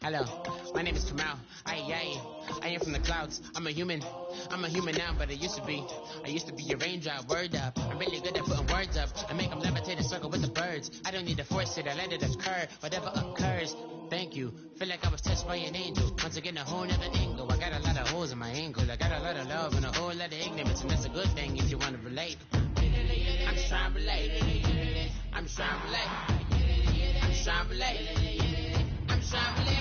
Hello, my name is Kamal. I am from the clouds. I'm a human now, but I used to be a raindrop. Word up, I'm really good at putting words up. I make them levitate and circle with the birds. I don't need to force it, I let it occur. Whatever occurs, thank you. Feel like I was touched by an angel. Once again, a whole nother angle. I got a lot of holes in my angle. I got a lot of love and a whole lot of ignorance, and that's a good thing if you want to relate. I'm just trying to relate. I'm just trying to relate. I'm just trying to relate. I'm just trying to relate.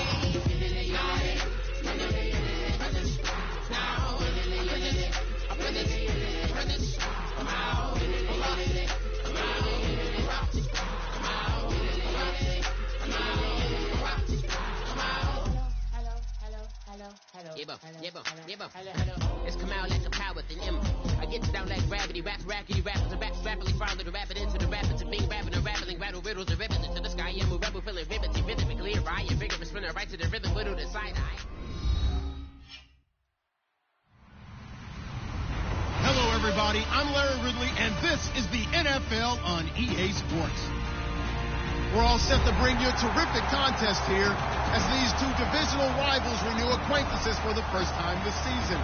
It's Kamal like a power with an M. I get down like gravity, rappers and raps rapidly follow the rapid into the rapids and being rapping and rattling, rattle riddles and ribbons into the sky. I'm a rebel feeling ribbons, rhythmically right and vigorous, spinning right to the rhythm, whittle the side eye. Hello, everybody. I'm Larry Ridley, and this is the NFL on EA Sports. We're all set to bring you a terrific contest here as these two divisional rivals renew acquaintances for the first time this season.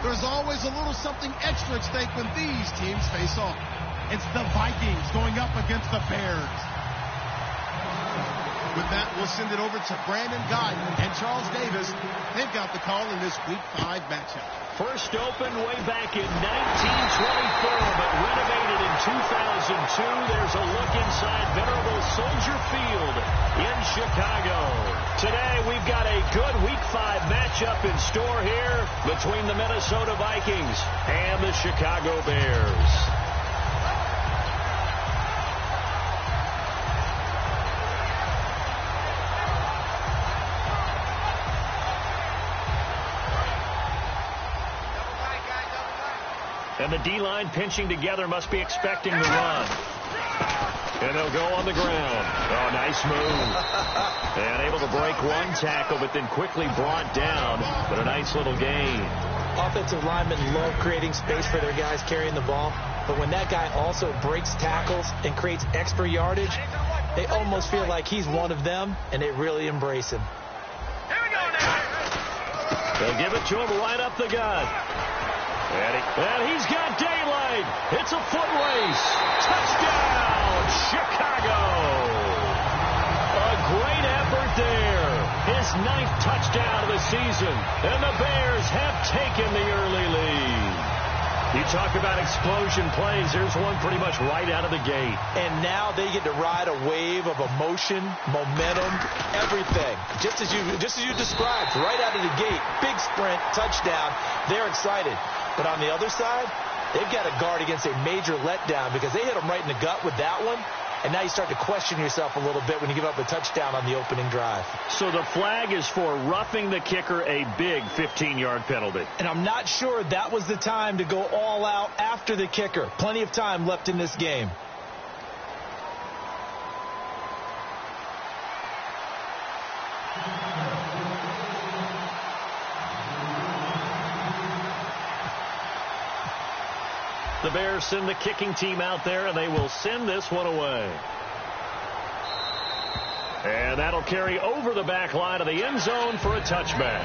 There's always a little something extra at stake when these teams face off. It's the Vikings going up against the Bears. With that, we'll send it over to Brandon Guyton and Charles Davis. They've got the call in this Week 5 matchup. First opened way back in 1924, but renovated in 2002. There's a look inside venerable Soldier Field in Chicago. Today, we've got a good Week 5 matchup in store here between the Minnesota Vikings and the Chicago Bears. And the D-line pinching together must be expecting the run. And they'll go on the ground. Oh, nice move. And able to break one tackle, but then quickly brought down. But a nice little gain. Offensive linemen love creating space for their guys carrying the ball. But when that guy also breaks tackles and creates extra yardage, they almost feel like he's one of them, and they really embrace him. Here we go now. They'll give it to him right up the gut. And he's got daylight. It's a foot race. Touchdown, Chicago. A great effort there. His 9th touchdown of the season. And the Bears have taken the early lead. You talk about explosion plays. There's one pretty much right out of the gate. And now they get to ride a wave of emotion, momentum, everything. Just as you described, right out of the gate. Big sprint, touchdown. They're excited. But on the other side, they've got to guard against a major letdown because they hit them right in the gut with that one. And now you start to question yourself a little bit when you give up a touchdown on the opening drive. So the flag is for roughing the kicker, a big 15-yard penalty. And I'm not sure that was the time to go all out after the kicker. Plenty of time left in this game. The Bears send the kicking team out there, and they will send this one away. And that'll carry over the back line of the end zone for a touchback.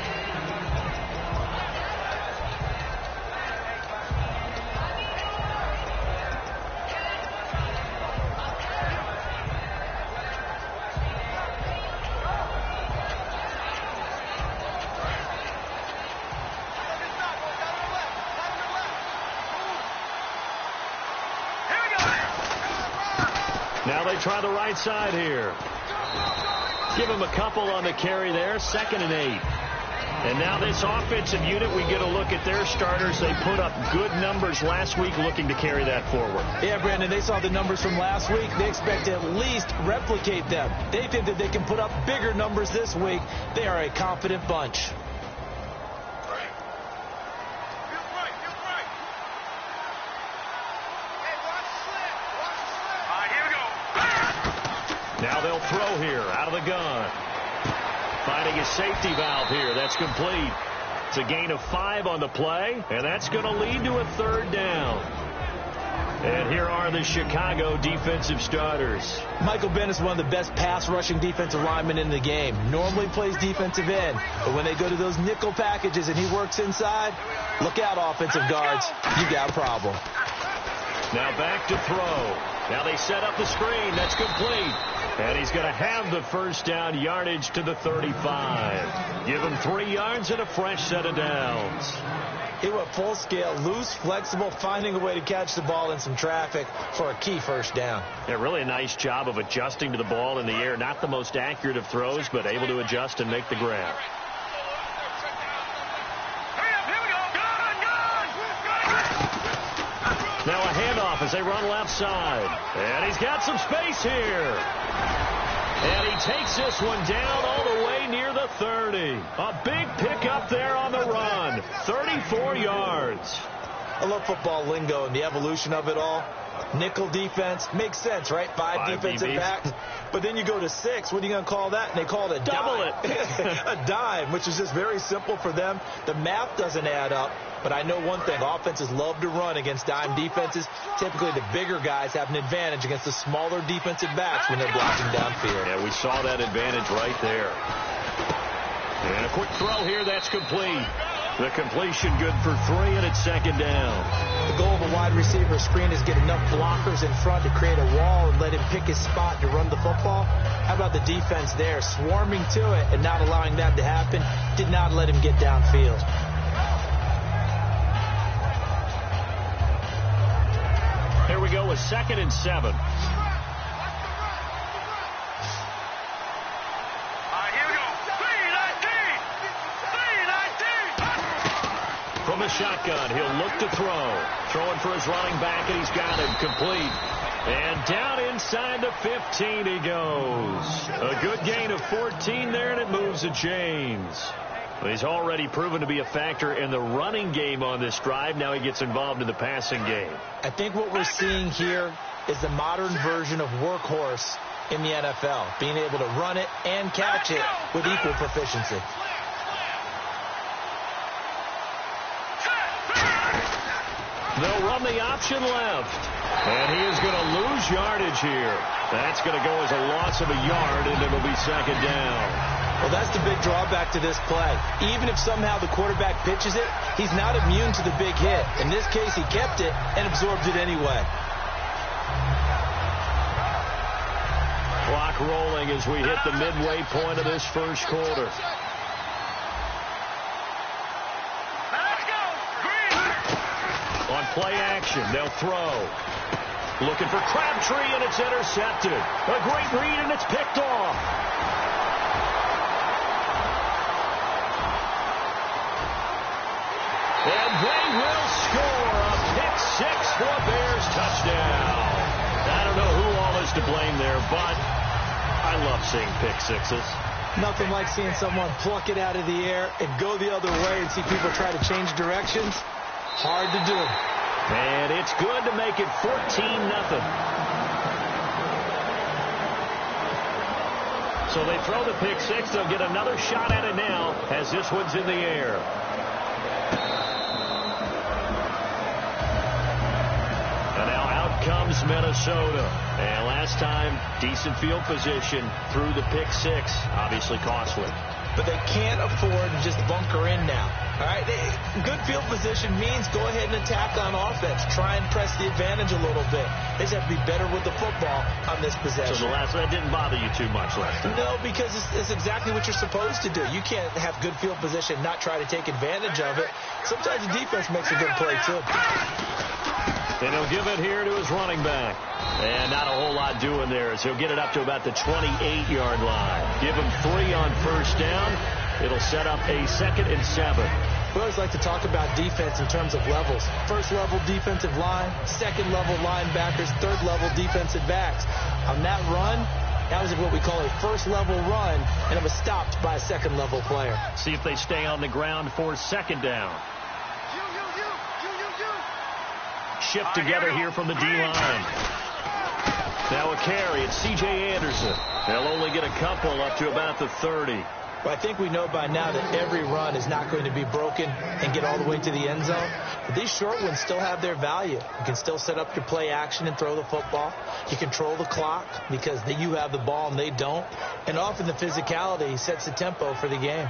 Now they try the right side here. Give him a couple on the carry there. 2nd and 8. And now this offensive unit, we get a look at their starters. They put up good numbers last week looking to carry that forward. Yeah, Brandon, they saw the numbers from last week. They expect to at least replicate them. They think that they can put up bigger numbers this week. They are a confident bunch. Now they'll throw here out of the gun. Finding a safety valve here. That's complete. It's a gain of 5 on the play, and that's going to lead to a 3rd down. And here are the Chicago defensive starters. Michael Bennett is one of the best pass-rushing defensive linemen in the game. Normally plays defensive end, but when they go to those nickel packages and he works inside, look out, offensive guards. You got a problem. Now back to throw. Now they set up the screen. That's complete. And he's going to have the first down, yardage to the 35. Give him 3 yards and a fresh set of downs. He went full scale, loose, flexible, finding a way to catch the ball in some traffic for a key first down. Yeah, really a nice job of adjusting to the ball in the air. Not the most accurate of throws, but able to adjust and make the grab. Now a handoff as they run left side. And he's got some space here. And he takes this one down all the way near the 30. A big pickup there on the run. 34 yards. I love football lingo and the evolution of it all. Nickel defense makes sense, right? 5 defensive backs. But then you go to 6. What are you going to call that? And they call it a double dime. A dime, which is just very simple for them. The math doesn't add up. But I know one thing. Offenses love to run against dime defenses. Typically, the bigger guys have an advantage against the smaller defensive backs when they're blocking downfield. Yeah, we saw that advantage right there. And a quick throw here. That's complete. The completion good for 3, and it's second down. The goal of a wide receiver screen is get enough blockers in front to create a wall and let him pick his spot to run the football. How about the defense there, swarming to it and not allowing that to happen? Did not let him get downfield. Here we go with 2nd and 7. From the shotgun, he'll look to throw. Throwing for his running back, and he's got him complete. And down inside the 15 he goes. A good gain of 14 there, and it moves the chains. He's already proven to be a factor in the running game on this drive. Now he gets involved in the passing game. I think what we're seeing here is the modern version of workhorse in the NFL, being able to run it and catch it with equal proficiency. They'll run the option left. And he is going to lose yardage here. That's going to go as a loss of a yard, and it'll be second down. Well, that's the big drawback to this play. Even if somehow the quarterback pitches it, he's not immune to the big hit. In this case, he kept it and absorbed it anyway. Clock rolling as we hit the midway point of this first quarter. On play action, they'll throw. Looking for Crabtree, and it's intercepted. A great read, and it's picked off. And they will score a pick-6 for a Bears touchdown. I don't know who all is to blame there, but I love seeing pick-6s. Nothing like seeing someone pluck it out of the air and go the other way and see people try to change directions. Hard to do. And it's good to make it 14-0. So they throw the pick-6. They'll get another shot at it now as this one's in the air. And now out comes Minnesota. And last time, decent field position through the pick-6. Obviously costly. But they can't afford to just bunker in now. All right, good field position means go ahead and attack on offense. Try and press the advantage a little bit. They just have to be better with the football on this possession. So that didn't bother you too much last time? No, because it's exactly what you're supposed to do. You can't have good field position and not try to take advantage of it. Sometimes the defense makes a good play, too. And he'll give it here to his running back. And not a whole lot doing there as he'll get it up to about the 28-yard line. Give him 3 on first down. It'll set up a 2nd and 7. We always like to talk about defense in terms of levels. First level defensive line, second level linebackers, third level defensive backs. On that run, that was what we call a first level run, and it was stopped by a second level player. See if they stay on the ground for second down. Shift together here from the D-line. Now a carry. It's C.J. Anderson. They'll only get a couple up to about the 30. Well, I think we know by now that every run is not going to be broken and get all the way to the end zone. But these short ones still have their value. You can still set up your play action and throw the football. You control the clock because you have the ball and they don't. And often the physicality sets the tempo for the game.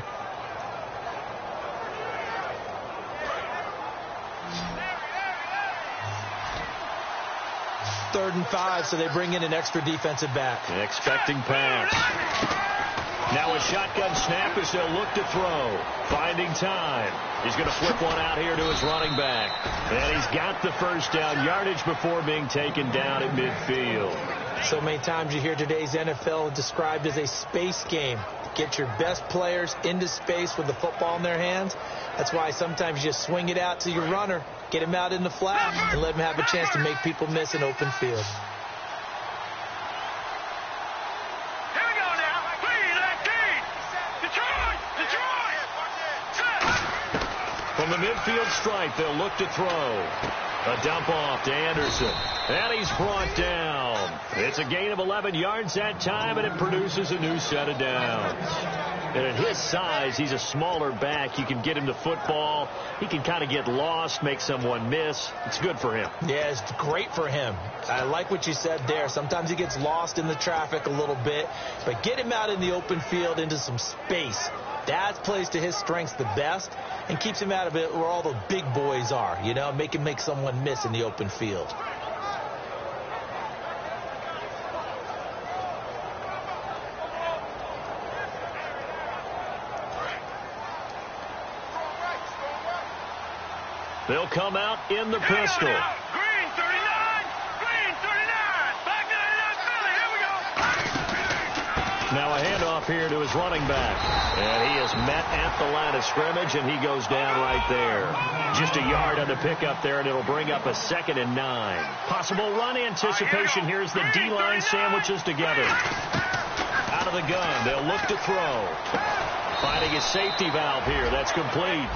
Third and 5, so they bring in an extra defensive back. Expecting pass. Now a shotgun snap as they'll look to throw. Finding time. He's going to flip one out here to his running back. And he's got the first down yardage before being taken down at midfield. So many times you hear today's NFL described as a space game. Get your best players into space with the football in their hands. That's why sometimes you just swing it out to your runner, get him out in the flat, and let him have a chance to make people miss an open field. From the midfield stripe, they'll look to throw. A dump off to Anderson. And he's brought down. It's a gain of 11 yards that time, and it produces a new set of downs. And at his size, he's a smaller back. You can get him the football. He can kind of get lost, make someone miss. It's good for him. Yeah, it's great for him. I like what you said there. Sometimes he gets lost in the traffic a little bit, but get him out in the open field into some space. That plays to his strengths the best and keeps him out of it where all the big boys are, you know, make someone miss in the open field. They'll come out in the pistol. Green 39! Green 39! Back to that Philly. Here we go. Now a handoff here to his running back. And he is met at the line of scrimmage, and he goes down right there. Just a yard on the pickup there, and it'll bring up a 2nd and 9. Possible run anticipation. Here's the D-line sandwiches together. Out of the gun. They'll look to throw. Finding his safety valve here. That's complete.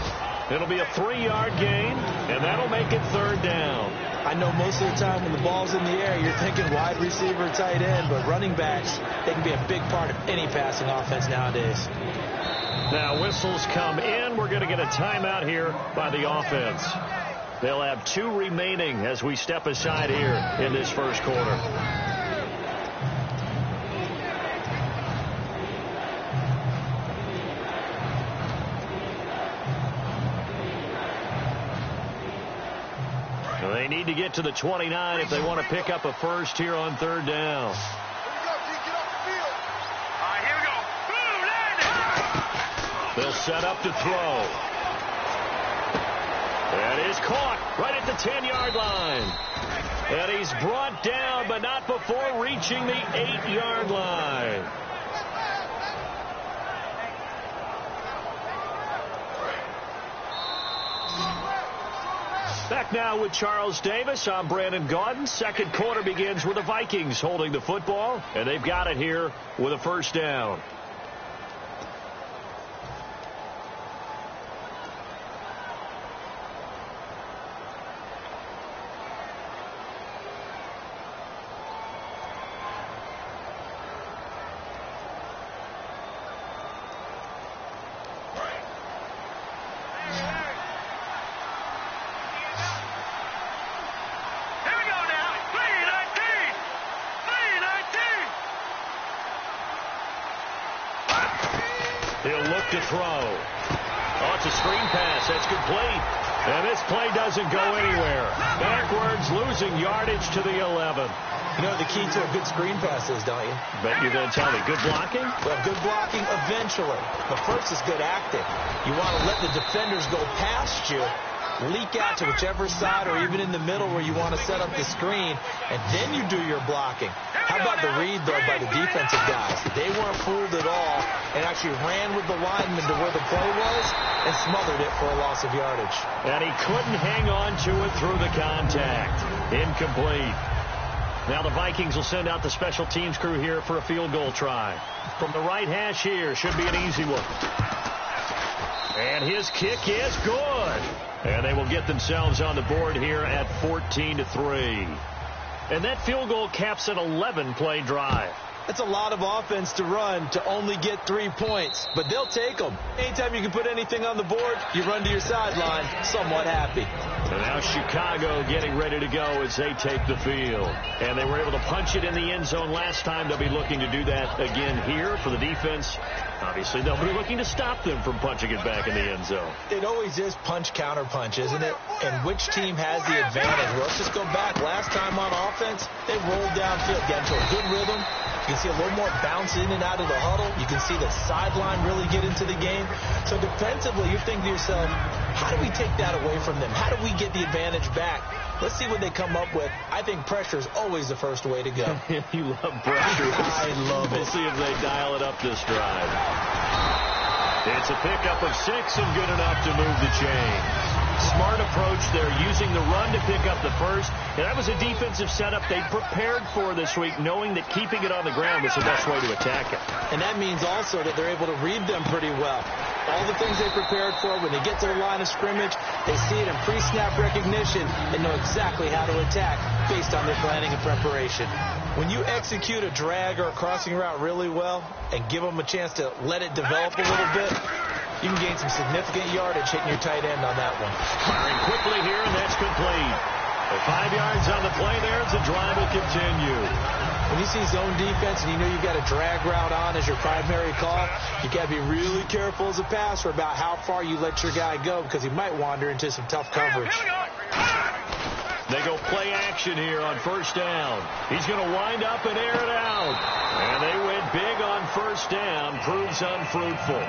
It'll be a 3-yard gain, and that'll make it 3rd down. I know most of the time when the ball's in the air, you're thinking wide receiver, tight end, but running backs, they can be a big part of any passing offense nowadays. Now whistles come in. We're going to get a timeout here by the offense. They'll have 2 remaining as we step aside here in this first quarter. They need to get to the 29 if they want to pick up a first here on 3rd down. They'll set up to throw. That is caught right at the 10-yard line. And he's brought down, but not before reaching the 8-yard line. Back now with Charles Davis. I'm Brandon Gaudin. Second quarter begins with the Vikings holding the football, and they've got it here with a first down. To throw. Oh, it's a screen pass. That's complete. And this play doesn't go anywhere. Backwards, losing yardage to the 11. You know the key to a good screen pass is, don't you? Bet you're going to tell me. Good blocking? Well, good blocking eventually. But first is good acting. You want to let the defenders go past you, leak out to whichever side or even in the middle where you want to set up the screen, and then you do your blocking. How about the read, though, by the defensive guys? They weren't fooled at all and actually ran with the lineman to where the play was and smothered it for a loss of yardage. And he couldn't hang on to it through the contact. Incomplete. Now the Vikings will send out the special teams crew here for a field goal try. From the right hash here, should be an easy one. And his kick is good. And they will get themselves on the board here at 14-3. And that field goal caps an 11-play drive. That's a lot of offense to run to only get 3 points, but they'll take them. Anytime you can put anything on the board, you run to your sideline somewhat happy. And now Chicago getting ready to go as they take the field. And they were able to punch it in the end zone last time. They'll be looking to do that again here for the defense. Obviously, they'll be looking to stop them from punching it back in the end zone. It always is punch-counter punch, isn't it? And which team has the advantage? Well, let's just go back. Last time on offense, they rolled downfield, got into a good rhythm. You can see a little more bounce in and out of the huddle. You can see the sideline really get into the game. So defensively, you're thinking to yourself, how do we take that away from them? How do we get the advantage back? Let's see what they come up with. I think pressure is always the first way to go. You love pressure. I love it. We'll see if they dial it up this drive. It's a pickup of 6 and good enough to move the chains. Smart approach there, using the run to pick up the first. And that was a defensive setup they prepared for this week, knowing that keeping it on the ground was the best way to attack it. And that means also that they're able to read them pretty well. All the things they prepared for, when they get to the line of scrimmage, they see it in pre-snap recognition and know exactly how to attack based on their planning and preparation. When you execute a drag or a crossing route really well and give them a chance to let it develop a little bit, you can gain some significant yardage hitting your tight end on that one. Firing quickly here, and that's complete. 5 yards on the play there as the drive will continue. When you see zone defense and you know you've got a drag route on as your primary call, you got to be really careful as a passer about how far you let your guy go because he might wander into some tough coverage. They go play action here on first down. He's going to wind up and air it out. And they went big on first down. Proves unfruitful.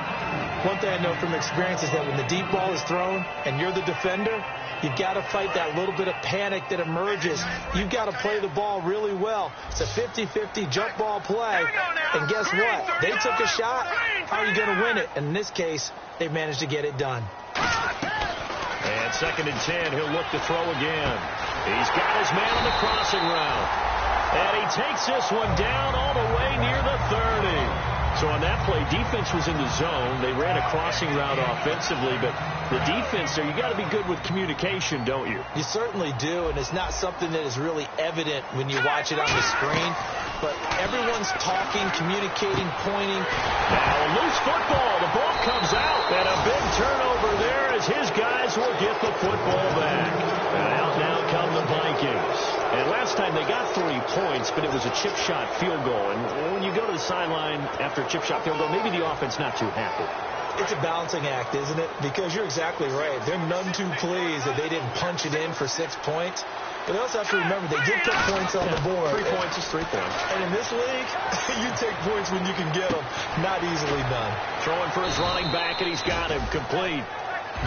One thing I know from experience is that when the deep ball is thrown and you're the defender, you've got to fight that little bit of panic that emerges. You've got to play the ball really well. It's a 50-50 jump ball play. And guess what? They took a shot. How are you going to win it? And in this case, they managed to get it done. And 2nd and 10, he'll look to throw again. He's got his man on the crossing route. And he takes this one down all the way near the 30. So on that play, defense was in the zone. They ran a crossing route offensively, but the defense there, you got to be good with communication, don't you? You certainly do, and it's not something that is really evident when you watch it on the screen. But everyone's talking, communicating, pointing. Now a loose football. The ball comes out, and a big turnover there as his guys will get the football back. And out now come the Vikings. And last time they got 3 points, but it was a chip shot field goal. And when you go to the sideline after a chip shot field goal, maybe the offense not too happy. It's a balancing act, isn't it? Because you're exactly right. They're none too pleased that they didn't punch it in for 6 points. But they also have to remember they did put points on the board. 3 points is 3 points. And in this league, you take points when you can get them. Not easily done. Throwing for his running back, and he's got him complete.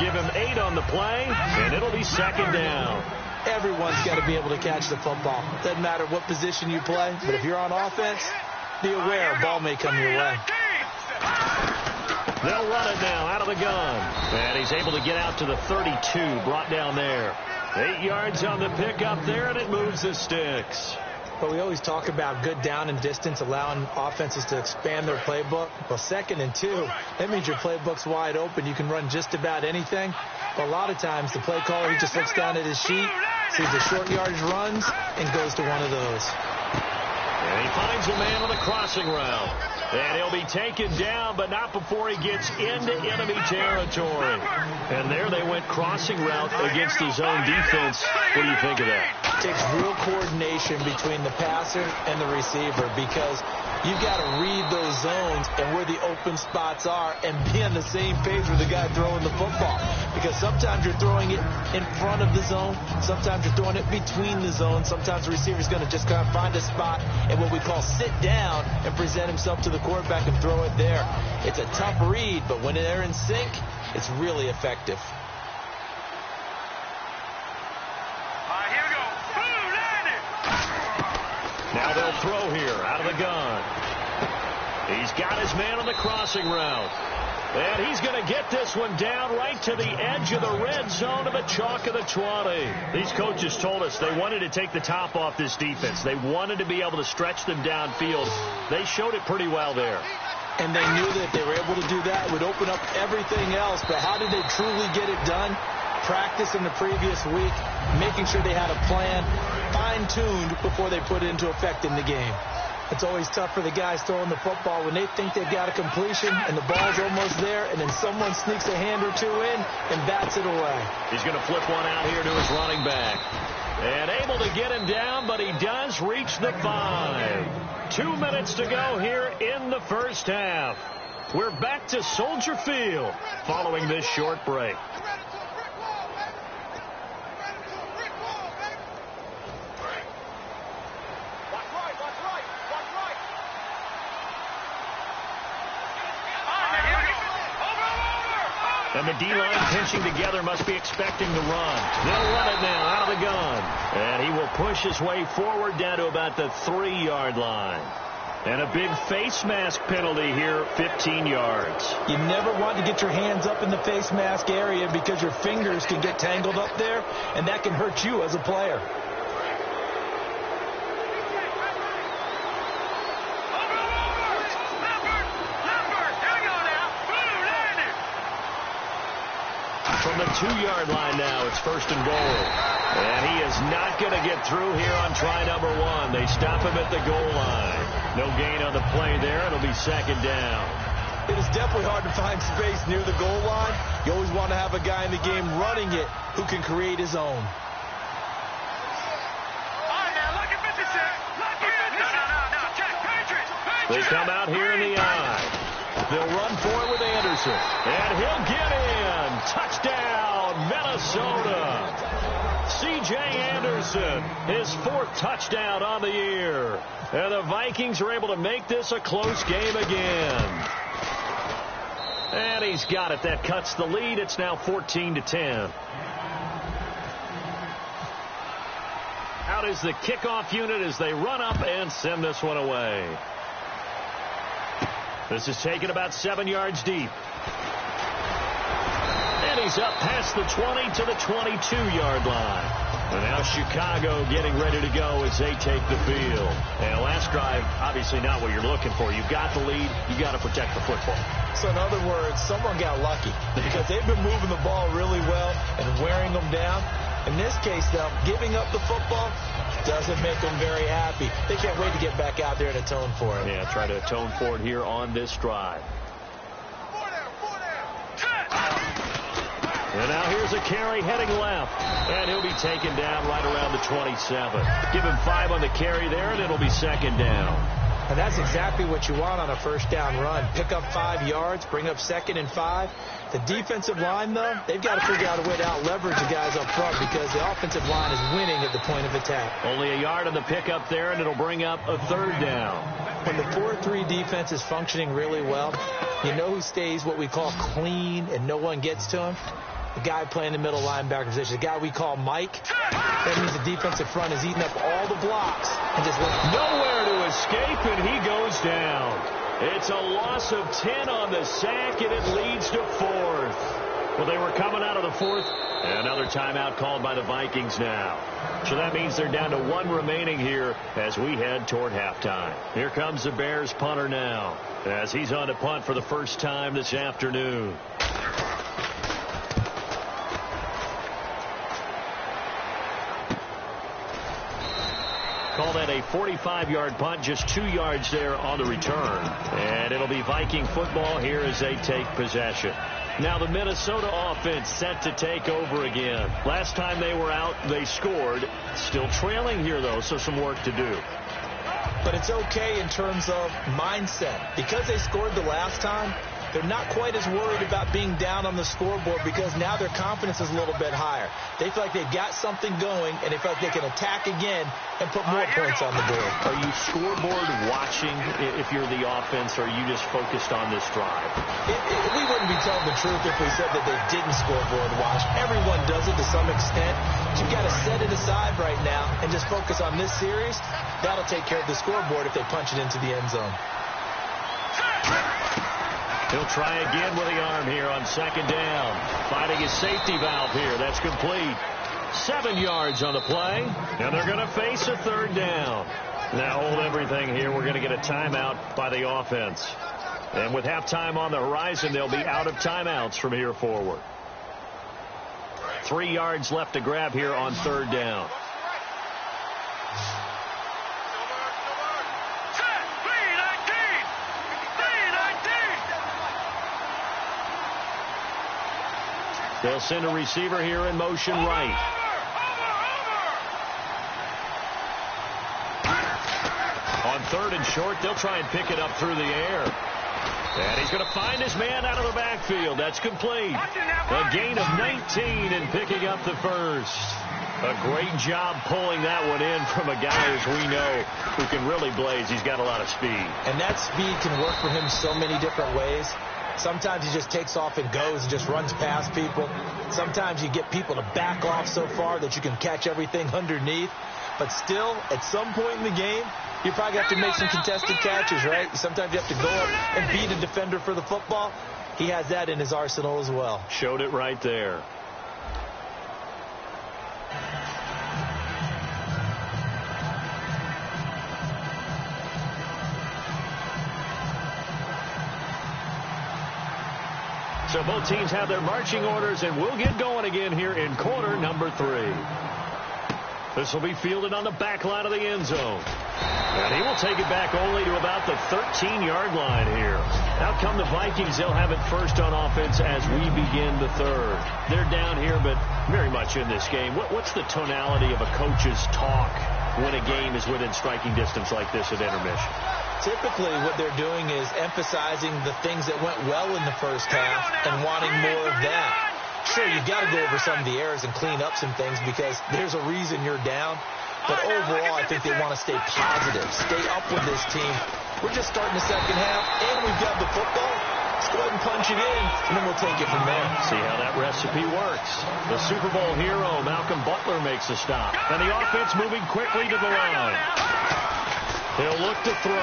Give him 8 on the play, and it'll be 2nd down. Everyone's got to be able to catch the football. Doesn't matter what position you play, but if you're on offense, be aware a ball may come your way. They'll run it now out of the gun. And he's able to get out to the 32, brought down there. 8 yards on the pickup there, and it moves the sticks. But we always talk about good down and distance, allowing offenses to expand their playbook. Well, 2nd and 2, that means your playbook's wide open. You can run just about anything. But a lot of times, the play caller, he just looks down at his sheet, sees the short yardage runs, and goes to one of those. And he finds a man on the crossing route. And he'll be taken down, but not before he gets into enemy territory. And there they went crossing route against his own defense. What do you think of that? It takes real coordination between the passer and the receiver because you've got to read those zones and where the open spots are and be on the same page with the guy throwing the football. Because sometimes you're throwing it in front of the zone. Sometimes you're throwing it between the zones. Sometimes the receiver's going to just kind of find a spot and what we call sit down and present himself to the quarterback and throw it there. It's a tough read, but when they're in sync, it's really effective. Now they'll throw here out of the gun. He's got his man on the crossing route. And he's going to get this one down right to the edge of the red zone of the chalk of the 20. These coaches told us they wanted to take the top off this defense. They wanted to be able to stretch them downfield. They showed it pretty well there. And they knew that if they were able to do that, it would open up everything else. But how did they truly get it done? Practice in the previous week, making sure they had a plan fine-tuned before they put it into effect in the game. It's always tough for the guys throwing the football when they think they've got a completion and the ball's almost there, and then someone sneaks a hand or two in and bats it away. He's going to flip one out here to his running back. And able to get him down, but he does reach the 5. 2 minutes to go here in the first half. We're back to Soldier Field following this short break. And the D-line pinching together must be expecting the run. They'll run it now out of the gun. And he will push his way forward down to about the 3-yard line. And a big face mask penalty here, 15 yards. You never want to get your hands up in the face mask area because your fingers can get tangled up there, and that can hurt you as a player. From the 2-yard line now, it's first and goal. And he is not going to get through here on try number 1. They stop him at the goal line. No gain on the play there. It'll be second down. It is definitely hard to find space near the goal line. You always want to have a guy in the game running it who can create his own. They come out here in the eye. They'll run for it with Anderson. And he'll get in. Touchdown, Minnesota. C.J. Anderson, his 4th touchdown on the year. And the Vikings are able to make this a close game again. And he's got it. That cuts the lead. It's now 14-10. Out is the kickoff unit as they run up and send this one away. This is taken about 7 yards deep. And he's up past the 20 to the 22-yard line. And now Chicago getting ready to go as they take the field. And last drive, obviously not what you're looking for. You've got the lead. You've got to protect the football. So in other words, someone got lucky because they've been moving the ball really well and wearing them down. In this case, though, giving up the football doesn't make them very happy. They can't wait to get back out there and atone for it. Yeah, try to atone for it here on this drive. And now here's a carry heading left. And he'll be taken down right around the 27. Give him 5 on the carry there, and it'll be second down. And that's exactly what you want on a first down run. Pick up 5 yards, bring up 2nd and 5. The defensive line, though, they've got to figure out a way to out-leverage the guys up front because the offensive line is winning at the point of attack. Only a yard on the pickup there, and it'll bring up a 3rd down. When the 4-3 defense is functioning really well, you know who stays what we call clean and no one gets to him? The guy playing the middle linebacker position, the guy we call Mike. That means the defensive front is eating up all the blocks and just nowhere to escape, and he goes down. It's a loss of 10 on the sack, and it leads to 4th. Well, they were coming out of the 4th. And another timeout called by the Vikings now. So that means they're down to 1 remaining here as we head toward halftime. Here comes the Bears punter now as he's on to punt for the first time this afternoon. Call that a 45-yard punt, just 2 yards there on the return. And it'll be Viking football here as they take possession. Now the Minnesota offense set to take over again. Last time they were out, they scored. Still trailing here, though, so some work to do. But it's okay in terms of mindset. Because they scored the last time, they're not quite as worried about being down on the scoreboard because now their confidence is a little bit higher. They feel like they've got something going, and they feel like they can attack again and put more points on the board. Are you scoreboard watching if you're the offense, or are you just focused on this drive? We wouldn't be telling the truth if we said that they didn't scoreboard watch. Everyone does it to some extent. But you've got to set it aside right now and just focus on this series. That'll take care of the scoreboard if they punch it into the end zone. He'll try again with the arm here on second down. Finding his safety valve here. That's complete. 7 yards on the play. And they're going to face a 3rd down. Now hold everything here. We're going to get a timeout by the offense. And with halftime on the horizon, they'll be out of timeouts from here forward. 3 yards left to grab here on 3rd down. They'll send a receiver here in motion right. On 3rd and short, they'll try and pick it up through the air. And he's going to find his man out of the backfield. That's complete. A gain of 19 and picking up the first. A great job pulling that one in from a guy, as we know, who can really blaze. He's got a lot of speed. And that speed can work for him so many different ways. Sometimes he just takes off and goes and just runs past people. Sometimes you get people to back off so far that you can catch everything underneath. But still, at some point in the game, you probably have to make some contested catches, right? Sometimes you have to go up and beat a defender for the football. He has that in his arsenal as well. Showed it right there. So both teams have their marching orders, and we'll get going again here in quarter number 3. This will be fielded on the back line of the end zone. And he will take it back only to about the 13-yard line here. Out come the Vikings. They'll have it first on offense as we begin the 3rd. They're down here, but very much in this game. What's the tonality of a coach's talk when a game is within striking distance like this at intermission? Typically, what they're doing is emphasizing the things that went well in the first half and wanting more of that. Sure, you've got to go over some of the errors and clean up some things because there's a reason you're down. But overall, I think they want to stay positive, stay up with this team. We're just starting the second half, and we've got the football. Let's go ahead and punch it in, and then we'll take it from there. See how that recipe works. The Super Bowl hero, Malcolm Butler, makes a stop. And the offense moving quickly to the line. He'll look to throw.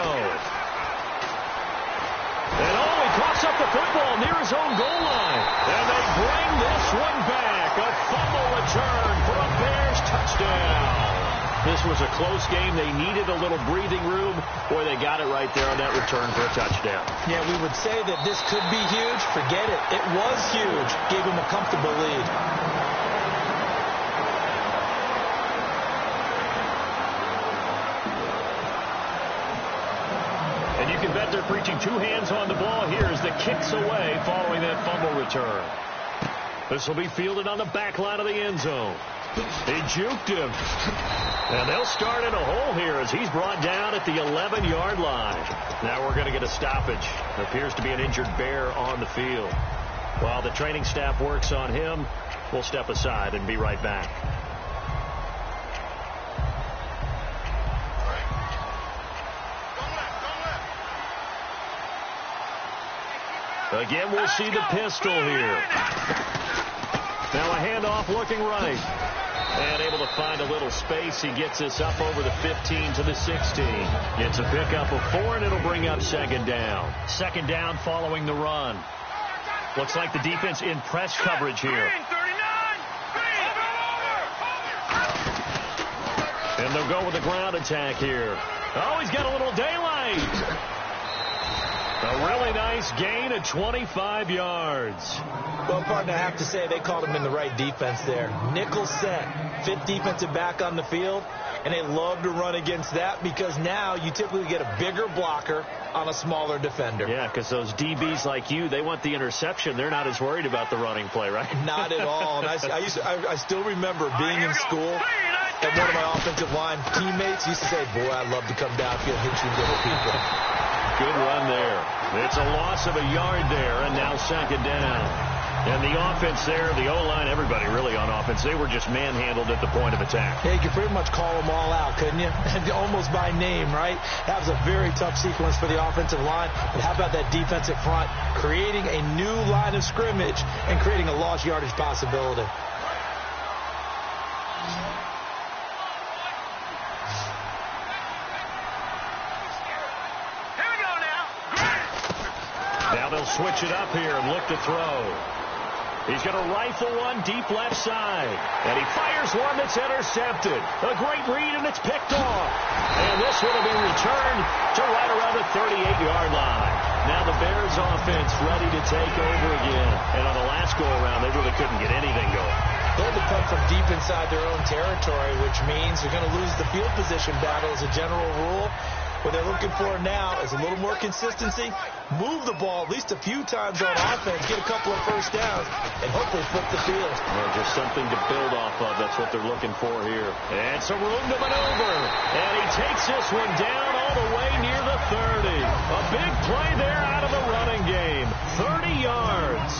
And he coughs up the football near his own goal line. And they bring this one back. A fumble return for a Bears touchdown. This was a close game. They needed a little breathing room. Boy, they got it right there on that return for a touchdown. Yeah, we would say that this could be huge. Forget it. It was huge. Gave him a comfortable lead. And you can bet they're preaching 2 hands on the ball here as the kick's away following that fumble return. This will be fielded on the back line of the end zone. He juked him. And they'll start in a hole here as he's brought down at the 11-yard line. Now we're going to get a stoppage. There appears to be an injured Bear on the field. While the training staff works on him, we'll step aside and be right back. Again, we'll see the pistol here. Now a handoff looking right. And able to find a little space. He gets this up over the 15 to the 16. It's a pickup of 4, and it'll bring up 2nd down. 2nd down following the run. Looks like the defense in press coverage here. And they'll go with the ground attack here. Oh, he's got a little daylight. A really nice gain of 25 yards. Well, partner, I have to say they called him in the right defense there. Nickel set, 5th defensive back on the field, and they love to run against that because now you typically get a bigger blocker on a smaller defender. Yeah, because those DBs like you, they want the interception. They're not as worried about the running play, right? Not at all. And I still remember being in school, and one of my offensive line teammates used to say, boy, I'd love to come downfield and hit you little people. Good run there. It's a loss of a yard there, and now 2nd down. And the offense there, the O-line, everybody really on offense, they were just manhandled at the point of attack. Yeah, you could pretty much call them all out, couldn't you? Almost by name, right? That was a very tough sequence for the offensive line. But how about that defensive front creating a new line of scrimmage and creating a lost yardage possibility? Now they'll switch it up here and look to throw. He's going to rifle one deep left side. And he fires one that's intercepted. A great read, and it's picked off. And this one will be returned to right around the 38-yard line. Now the Bears offense ready to take over again. And on the last go-around, they really couldn't get anything going. They'll have to punt from deep inside their own territory, which means they're going to lose the field position battle as a general rule. What they're looking for now is a little more consistency, move the ball at least a few times on offense, get a couple of first downs, and hopefully flip the field. Well, just something to build off of. That's what they're looking for here. And some room to maneuver. And he takes this one down all the way near the 30. A big play there out of the running game. 30 yards.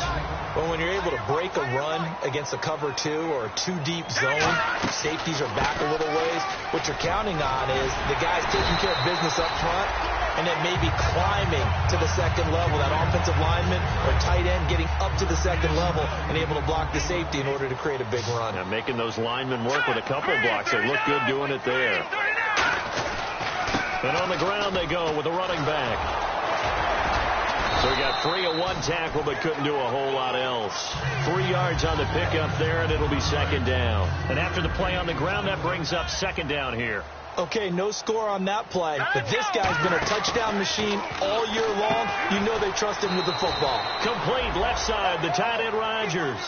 Well, when you're able to break a run against a cover 2 or a 2-deep zone, safeties are back a little ways. What you're counting on is the guys taking care of business up front and then maybe climbing to the second level. That offensive lineman or tight end getting up to the second level and able to block the safety in order to create a big run. Now making those linemen work with a couple blocks. They look good doing it there. And on the ground they go with a running back. So he got free of one tackle but couldn't do a whole lot else. 3 yards on the pickup there, and it'll be second down. And after the play on the ground, that brings up second down here. Okay, no score on that play, but this guy's been a touchdown machine all year long. You know they trust him with the football. Complete left side, the tight end Rodgers.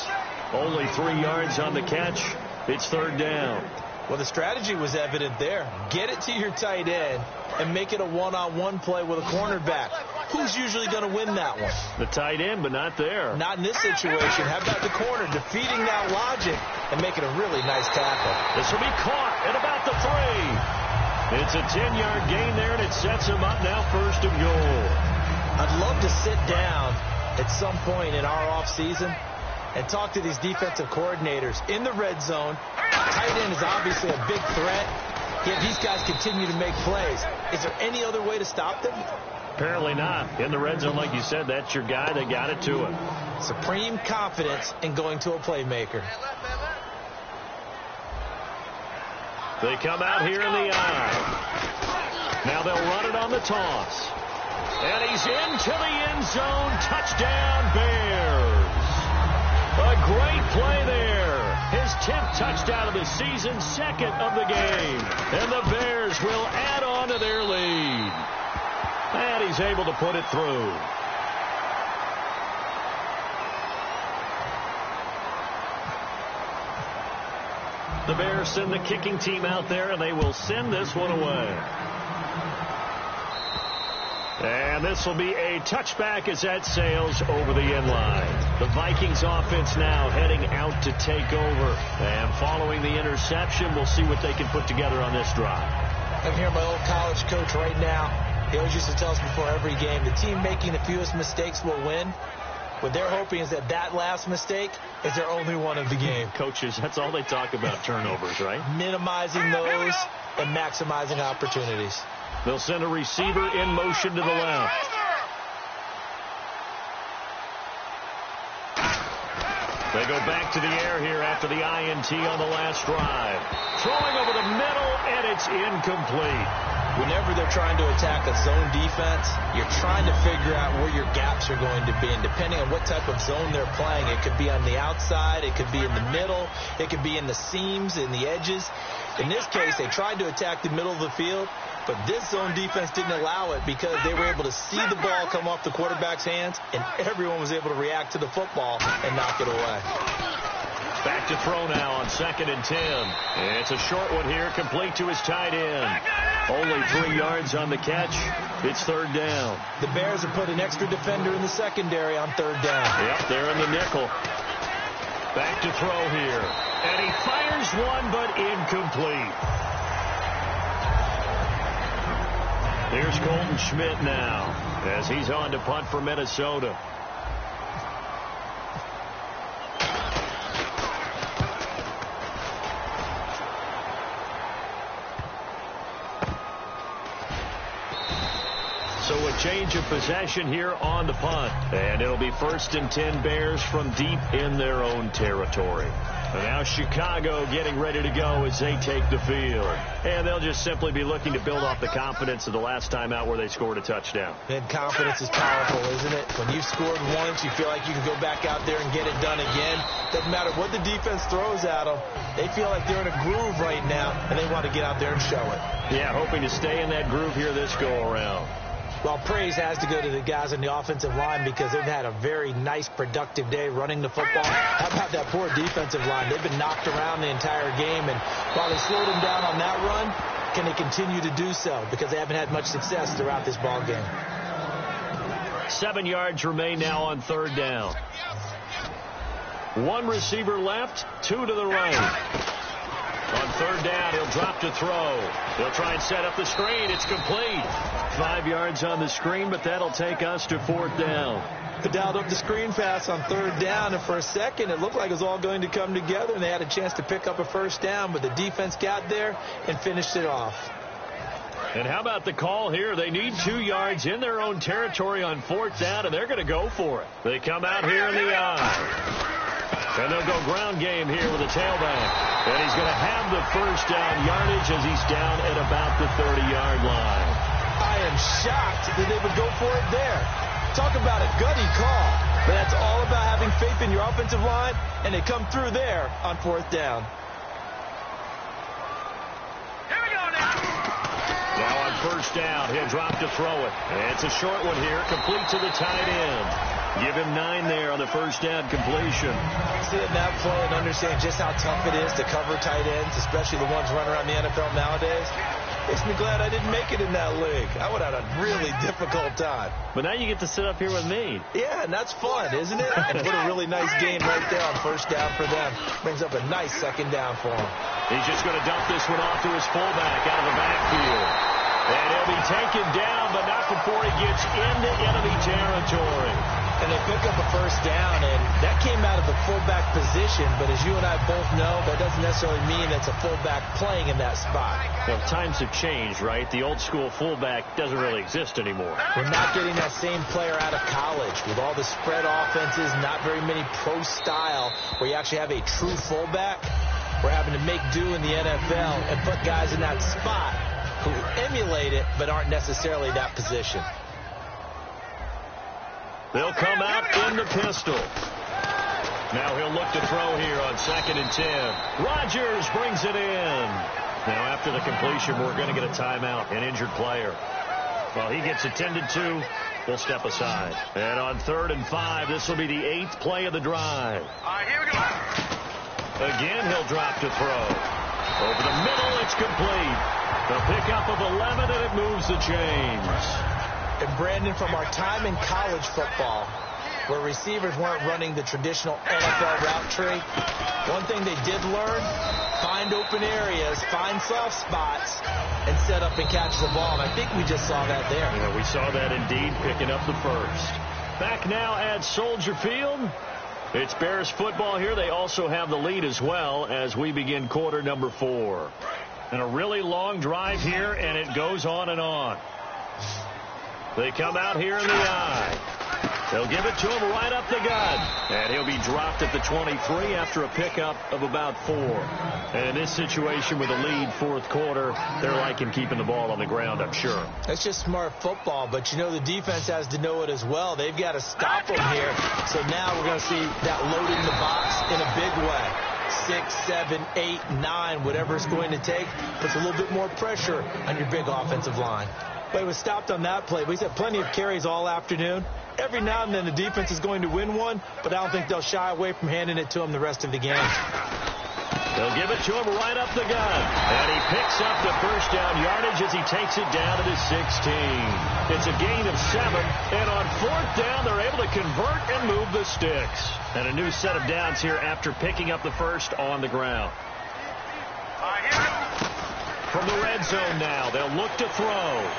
Only 3 yards on the catch. It's third down. Well, the strategy was evident there. Get it to your tight end and make it a one-on-one play with a cornerback. Who's usually going to win that one? The tight end, but not there. Not in this situation. How about the corner defeating that logic and making a really nice tackle? This will be caught at about the 3. It's a 10-yard gain there, and it sets him up now first and goal. I'd love to sit down at some point in our offseason and talk to these defensive coordinators in the red zone. Tight end is obviously a big threat, yet these guys continue to make plays. Is there any other way to stop them? Apparently not. In the red zone, like you said, that's your guy. They got it to him. Supreme confidence in going to a playmaker. They come out here in the eye. Now they'll run it on the toss. And he's into the end zone. Touchdown, Bears. A great play there. His 10th touchdown of the season, second of the game. And the Bears will add on to their lead. And he's able to put it through. The Bears send the kicking team out there, and they will send this one away. And this will be a touchback as that sails over the end line. The Vikings offense now heading out to take over. And following the interception, we'll see what they can put together on this drive. I'm here, my old college coach right now. He always used to tell us before every game, the team making the fewest mistakes will win. What they're hoping is that that last mistake is their only one of the game. Coaches, that's all they talk about, turnovers, right? Minimizing those and maximizing opportunities. They'll send a receiver in motion to the left. They go back to the air here after the INT on the last drive. Throwing over the middle, and it's incomplete. Whenever they're trying to attack a zone defense, you're trying to figure out where your gaps are going to be. And depending on what type of zone they're playing, it could be on the outside, it could be in the middle, it could be in the seams, in the edges. In this case, they tried to attack the middle of the field, but this zone defense didn't allow it because they were able to see the ball come off the quarterback's hands, and everyone was able to react to the football and knock it away. Back to throw now on 2nd and 10. And it's a short one here, complete to his tight end. Only 3 yards on the catch. It's third down. The Bears have put an extra defender in the secondary on third down. Yep, they're in the nickel. Back to throw here. And he fires one, but incomplete. Here's Colton Schmidt now as he's on to punt for Minnesota. So a change of possession here on the punt. And it'll be 1st and 10 Bears from deep in their own territory. And now Chicago getting ready to go as they take the field. And they'll just simply be looking to build off the confidence of the last time out where they scored a touchdown. And confidence is powerful, isn't it? When you've scored once, you feel like you can go back out there and get it done again. Doesn't matter what the defense throws at them. They feel like they're in a groove right now, and they want to get out there and show it. Yeah, hoping to stay in that groove here this go-around. Well, praise has to go to the guys on the offensive line because they've had a very nice, productive day running the football. How about that poor defensive line? They've been knocked around the entire game, and while they slowed them down on that run, can they continue to do so? Because they haven't had much success throughout this ball game. 7 yards remain now on third down. One receiver left, 2 to the right. On third down, he'll drop to throw. He'll try and set up the screen. It's complete. 5 yards on the screen, but that'll take us to fourth down. They dialed up the screen pass on third down, and for a second, it looked like it was all going to come together, and they had a chance to pick up a first down, but the defense got there and finished it off. And how about the call here? They need 2 yards in their own territory on fourth down, and they're going to go for it. They come out here in the eye. And they'll go ground game here with a tailback. And he's going to have the first down yardage as he's down at about the 30-yard line. I am shocked that they would go for it there. Talk about a gutty call. But that's all about having faith in your offensive line, and they come through there on fourth down. Here we go now. Now on first down, he'll drop to throw it. And it's a short one here, complete to the tight end. Give him 9 there on the first down completion. Seeing that play and understand just how tough it is to cover tight ends, especially the ones running around the NFL nowadays, makes me glad I didn't make it in that league. I would have had a really difficult time. But now you get to sit up here with me. Yeah, and that's fun, isn't it? And what a really nice game right there on first down for them. Brings up a nice second down for them. He's just going to dump this one off to his fullback out of the backfield. And he'll be taken down, but not before he gets into enemy territory. And they pick up a first down, and that came out of the fullback position. But as you and I both know, that doesn't necessarily mean it's a fullback playing in that spot. Well, times have changed, right? The old school fullback doesn't really exist anymore. We're not getting that same player out of college with all the spread offenses, not very many pro style where you actually have a true fullback. We're having to make do in the NFL and put guys in that spot who emulate it but aren't necessarily that position. They'll come out in the pistol. Now he'll look to throw here on 2nd and 10. Rodgers brings it in. Now after the completion, we're going to get a timeout, an injured player. Well, he gets attended to. We'll step aside. And on 3rd and 5, this will be the 8th play of the drive. All right, here we go. Again, he'll drop to throw. Over the middle, it's complete. The pickup of 11, and it moves the chains. And Brandon, from our time in college football, where receivers weren't running the traditional NFL route tree, one thing they did learn, find open areas, find soft spots, and set up and catch the ball. And I think we just saw that there. Yeah, we saw that indeed, picking up the first. Back now at Soldier Field. It's Bears football here. They also have the lead as well as we begin quarter number 4. And a really long drive here, and it goes on and on. They come out here in the eye. They'll give it to him right up the gut. And he'll be dropped at the 23 after a pickup of about 4. And in this situation with a lead, fourth quarter, they're liking keeping the ball on the ground, I'm sure. That's just smart football, but you know the defense has to know it as well. They've got to stop them here. So now we're going to see that loading the box in a big way. 6, 7, 8, 9, whatever it's going to take, puts a little bit more pressure on your big offensive line. But he was stopped on that play. He's had plenty of carries all afternoon. Every now and then the defense is going to win one, but I don't think they'll shy away from handing it to him the rest of the game. They'll give it to him right up the gut. And he picks up the first down yardage as he takes it down to the 16. It's a gain of 7. And on fourth down, they're able to convert and move the sticks. And a new set of downs here after picking up the first on the ground. From the red zone now, they'll look to throw.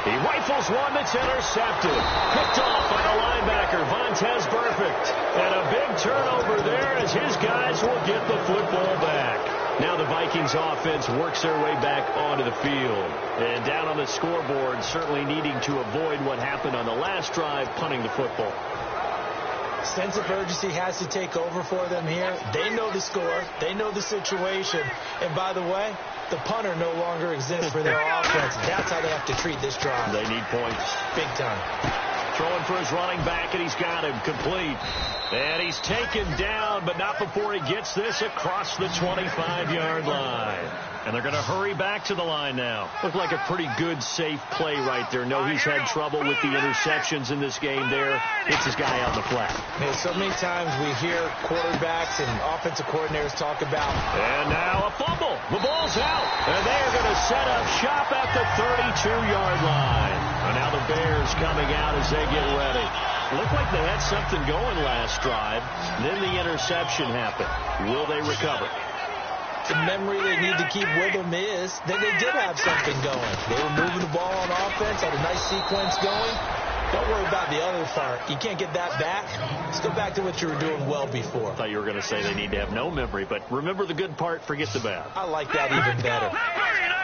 He rifles one that's intercepted. Picked off by the linebacker, Vontaze Burfict. And a big turnover there as his guys will get the football back. Now the Vikings offense works their way back onto the field. And down on the scoreboard, certainly needing to avoid what happened on the last drive, punting the football. Sense of urgency has to take over for them here. They know the score. They know the situation. And by the way, the punter no longer exists for their offense. That's how they have to treat this drive. They need points. Big time. Throwing for his running back, and he's got him complete. And he's taken down, but not before he gets this across the 25-yard line. And they're going to hurry back to the line now. Looked like a pretty good, safe play right there. No, he's had trouble with the interceptions in this game there. Hits his guy out in the flat. Man, so many times we hear quarterbacks and offensive coordinators talk about. And now a fumble. The ball's out. And they are going to set up shop at the 32-yard line. And now the Bears coming out as they get ready. Looked like they had something going last drive. Then the interception happened. Will they recover? The memory they need to keep with them is that they did have something going. They were moving the ball on offense, had a nice sequence going. Don't worry about the other part. You can't get that back. Let's go back to what you were doing well before. I thought you were going to say they need to have no memory, but remember the good part, forget the bad. I like that even better. 319!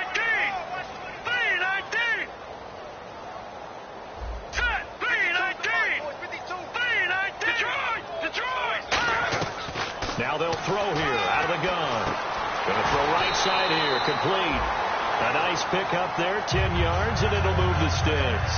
Detroit! Now they'll throw here out of the gun. Going to throw right side here, complete. A nice pickup there, 10 yards, and it'll move the sticks.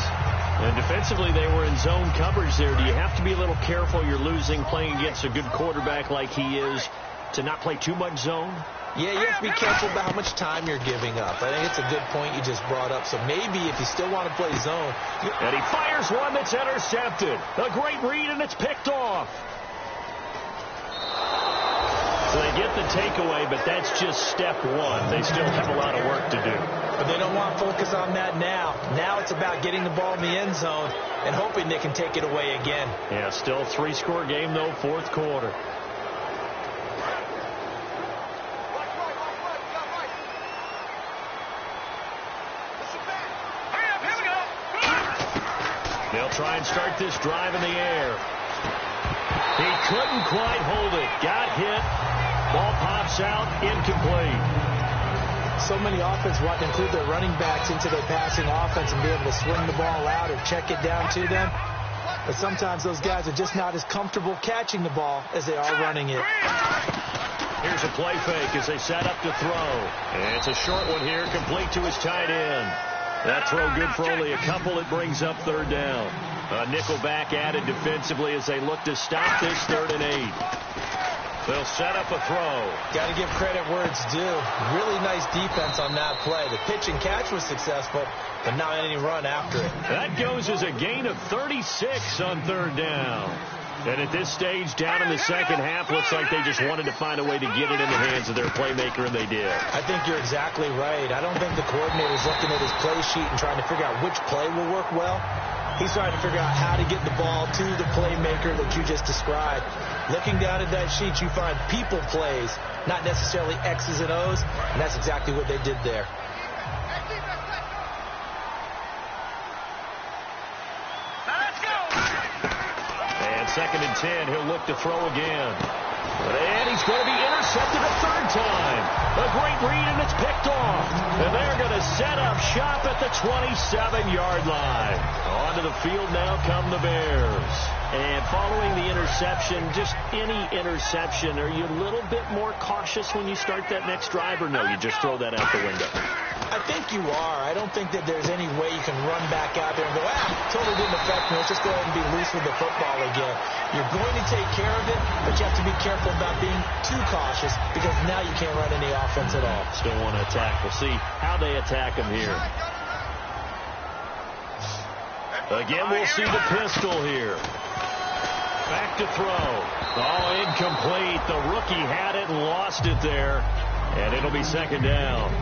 And defensively, they were in zone coverage there. Do you have to be a little careful? You're losing playing against a good quarterback like he is to not play too much zone? Yeah, you have to be careful about how much time you're giving up. I think it's a good point you just brought up. So maybe if you still want to play zone. And he fires one that's intercepted. A great read, and it's picked off. So they get the takeaway, but that's just step one. They still have a lot of work to do. But they don't want focus on that now. Now it's about getting the ball in the end zone and hoping they can take it away again. Yeah, still a 3-score game, though, fourth quarter. They'll try and start this drive in the air. He couldn't quite hold it. Got hit. Ball pops out. Incomplete. So many offenses want to include their running backs into their passing offense and be able to swing the ball out or check it down to them. But sometimes those guys are just not as comfortable catching the ball as they are running it. Here's a play fake as they set up to throw. And it's a short one here, complete to his tight end. That throw good for only a couple. It brings up third down. A nickel back added defensively as they look to stop this 3rd and 8. They'll set up a throw. Got to give credit where it's due. Really nice defense on that play. The pitch and catch was successful, but not any run after it. That goes as a gain of 36 on 3rd down. And at this stage, down in the second half, looks like they just wanted to find a way to get it in the hands of their playmaker, and they did. I think you're exactly right. I don't think the coordinator's looking at his play sheet and trying to figure out which play will work well. He's trying to figure out how to get the ball to the playmaker that you just described. Looking down at that sheet, you find people plays, not necessarily X's and O's, and that's exactly what they did there. And 2nd and 10, he'll look to throw again. And he's going to be intercepted a 3rd time. A great read, and it's picked off. And they're going to set up shop at the 27-yard line. Onto the field now come the Bears. And following the interception, just any interception, are you a little bit more cautious when you start that next drive, or no, you just throw that out the window? I think you are. I don't think that there's any way you can run back out there and go, totally didn't affect me. Let's just go ahead and be loose with the football again. You're going to take care of it, but you have to be careful about being too cautious because now you can't run any offense at all. Still want to attack. We'll see how they attack him here. Again, we'll see the pistol here. Back to throw. Oh, incomplete. The rookie had it and lost it there. And it'll be 2nd down.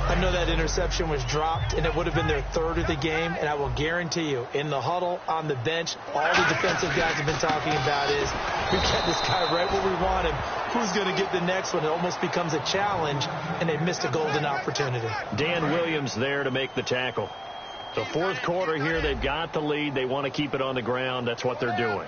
I know that interception was dropped, and it would have been their 3rd of the game. And I will guarantee you, in the huddle, on the bench, all the defensive guys have been talking about is, we get this guy right where we want him. Who's going to get the next one? It almost becomes a challenge, and they've missed a golden opportunity. Dan Williams there to make the tackle. So 4th quarter here, they've got the lead. They want to keep it on the ground. That's what they're doing.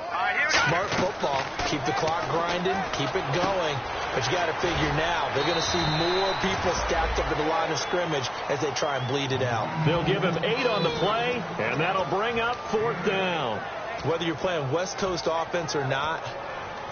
Smart football. Keep the clock grinding. Keep it going. But you got to figure now, they're going to see more people stacked up at the line of scrimmage as they try and bleed it out. They'll give him 8 on the play, and that'll bring up 4th down. Whether you're playing West Coast offense or not,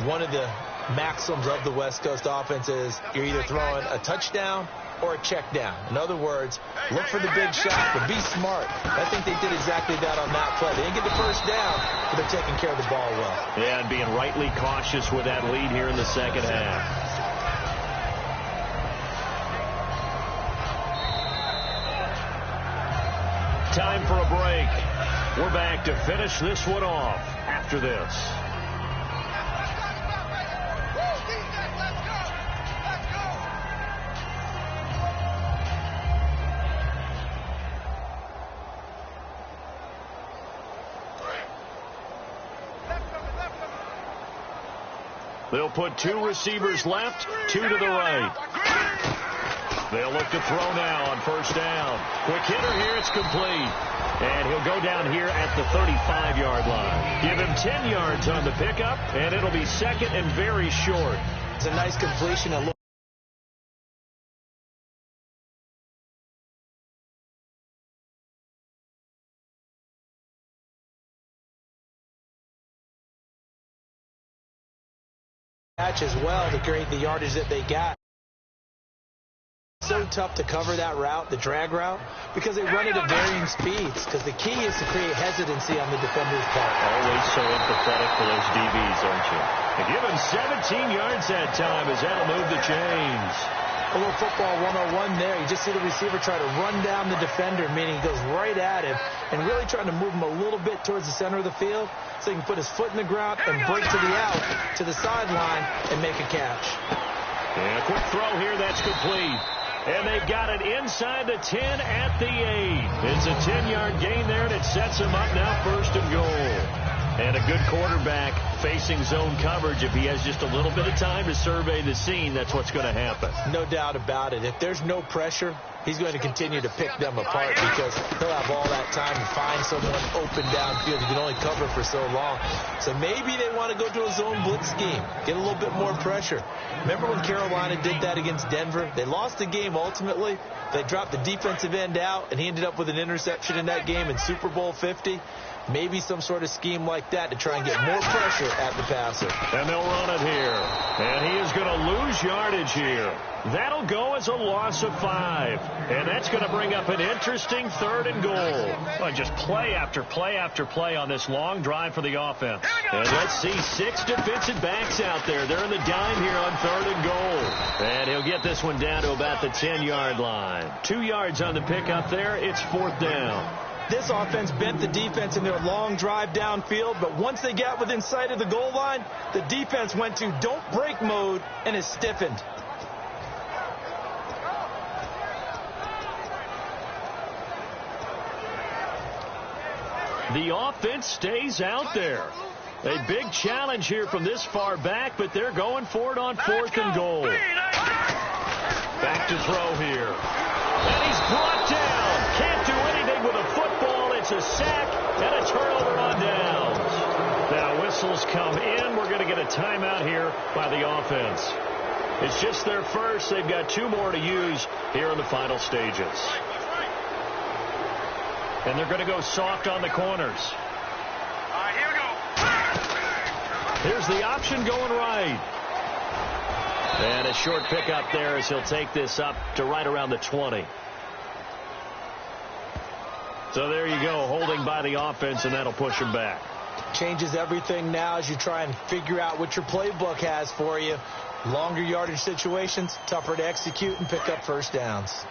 one of the maxims of the West Coast offense is you're either throwing a touchdown or a check down. In other words, look for the big shot, but be smart. I think they did exactly that on that play. They didn't get the first down, but they're taking care of the ball well. Yeah, and being rightly cautious with that lead here in the second half. Time for a break. We're back to finish this one off after this. They'll put 2 receivers left, 2 to the right. They'll look to throw now on first down. Quick hitter here, it's complete. And he'll go down here at the 35-yard line. Give him 10 yards on the pickup, and it'll be second and very short. It's a nice completion. Catch as well to create the yardage that they got. So tough to cover that route, the drag route, because they run it at varying speeds. Because the key is to create hesitancy on the defender's part. Always so empathetic for those DBs, aren't you? And give him 17 yards that time as that'll move the chains. A little football 101 there. You just see the receiver try to run down the defender, meaning he goes right at him, and really trying to move him a little bit towards the center of the field so he can put his foot in the ground and break to the out, to the sideline, and make a catch. And a quick throw here, that's complete. And they've got it inside the 10 at the 8. It's a 10-yard gain there, and it sets him up now first and goal. And a good quarterback facing zone coverage. If he has just a little bit of time to survey the scene, that's what's going to happen. No doubt about it. If there's no pressure, he's going to continue to pick them apart because he'll have all that time to find someone open downfield. He can only cover for so long. So maybe they want to go to a zone blitz scheme, get a little bit more pressure. Remember when Carolina did that against Denver? They lost the game ultimately. They dropped the defensive end out, and he ended up with an interception in that game in Super Bowl 50. Maybe some sort of scheme like that to try and get more pressure at the passer. And they'll run it here. And he is going to lose yardage here. That'll go as a loss of 5. And that's going to bring up an interesting third and goal. Well, just play after play after play on this long drive for the offense. And let's see 6 defensive backs out there. They're in the dime here on third and goal. And he'll get this one down to about the 10-yard line. 2 yards on the pickup there. It's fourth down. This offense bent the defense in their long drive downfield, but once they got within sight of the goal line, the defense went to don't break mode and is stiffened. The offense stays out there. A big challenge here from this far back, but they're going for it on fourth and goal. Back to throw here. And he's brought down. Can't do anything with a football. It's a sack and a turnover on downs. Now whistles come in. We're going to get a timeout here by the offense. It's just their first. They've got 2 more to use here in the final stages. And they're going to go soft on the corners. Here we go. Here's the option going right. And a short pickup there as he'll take this up to right around the 20. So there you go, holding by the offense, and that'll push him back. Changes everything now as you try and figure out what your playbook has for you. Longer yardage situations, tougher to execute and pick up first downs.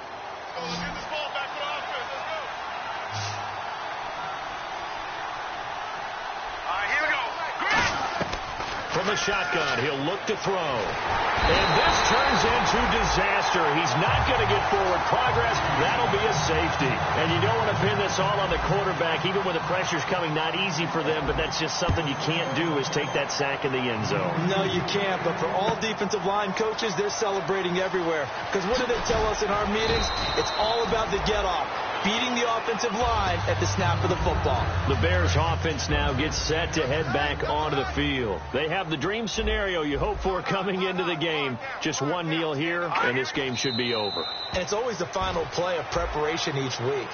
From the shotgun, he'll look to throw. And this turns into disaster. He's not going to get forward progress. That'll be a safety. And you don't want to pin this all on the quarterback, even when the pressure's coming. Not easy for them, but that's just something you can't do is take that sack in the end zone. No, you can't. But for all defensive line coaches, they're celebrating everywhere. Because what do they tell us in our meetings? It's all about the get-off. Beating the offensive line at the snap of the football. The Bears offense now gets set to head back onto the field. They have the dream scenario you hope for coming into the game. Just one kneel here, and this game should be over. And it's always the final play of preparation each week.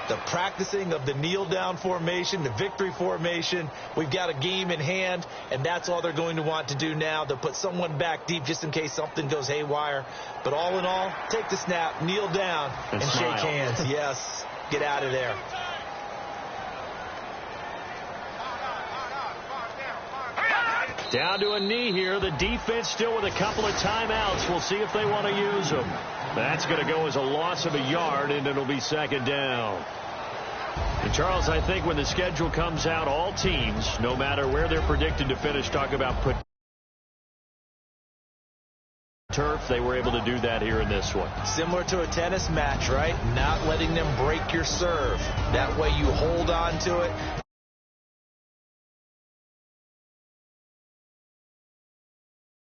The practicing of the kneel-down formation, the victory formation. We've got a game in hand, and that's all they're going to want to do now. They'll put someone back deep just in case something goes haywire. But all in all, take the snap, kneel down, and shake hands. Yes, get out of there. Down to a knee here. The defense still with a couple of timeouts. We'll see if they want to use them. That's going to go as a loss of a yard, and it'll be second down. And Charles, I think when the schedule comes out, all teams, no matter where they're predicted to finish, talk about put turf. They were able to do that here in this one. Similar to a tennis match, right? Not letting them break your serve. That way you hold on to it.